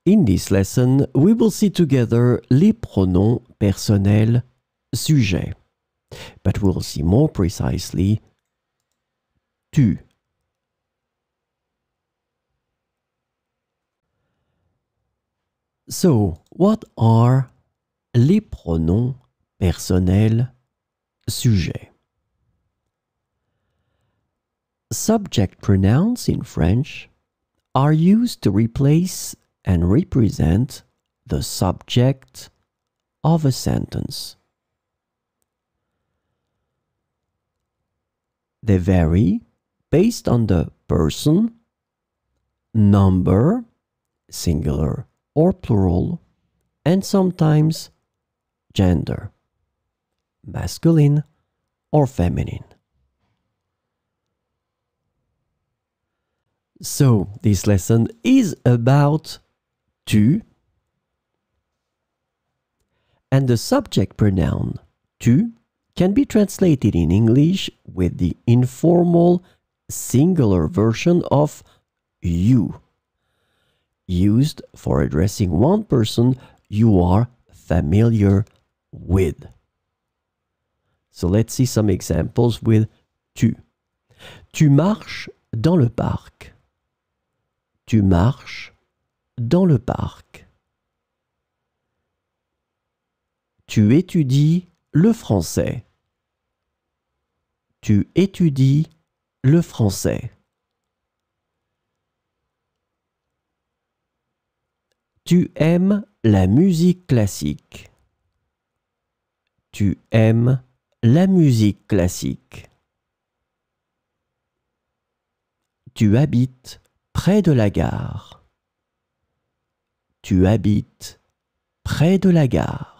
In this lesson, we will see together les pronoms personnels sujet, but we'll see more precisely tu. So, what are les pronoms personnels sujet? Subject pronouns in French are used to replace and represent the subject of a sentence. They vary based on the person, number, singular or plural, and sometimes gender, masculine or feminine. So, this lesson is about tu, and the subject pronoun tu can be translated in English with the informal singular version of you, used for addressing one person you are familiar with. So let's see some examples with tu. Tu marches dans le parc. Tu marches dans le parc. Tu étudies le français. Tu étudies le français. Tu aimes la musique classique. Tu aimes la musique classique. Tu habites près de la gare. Tu habites près de la gare.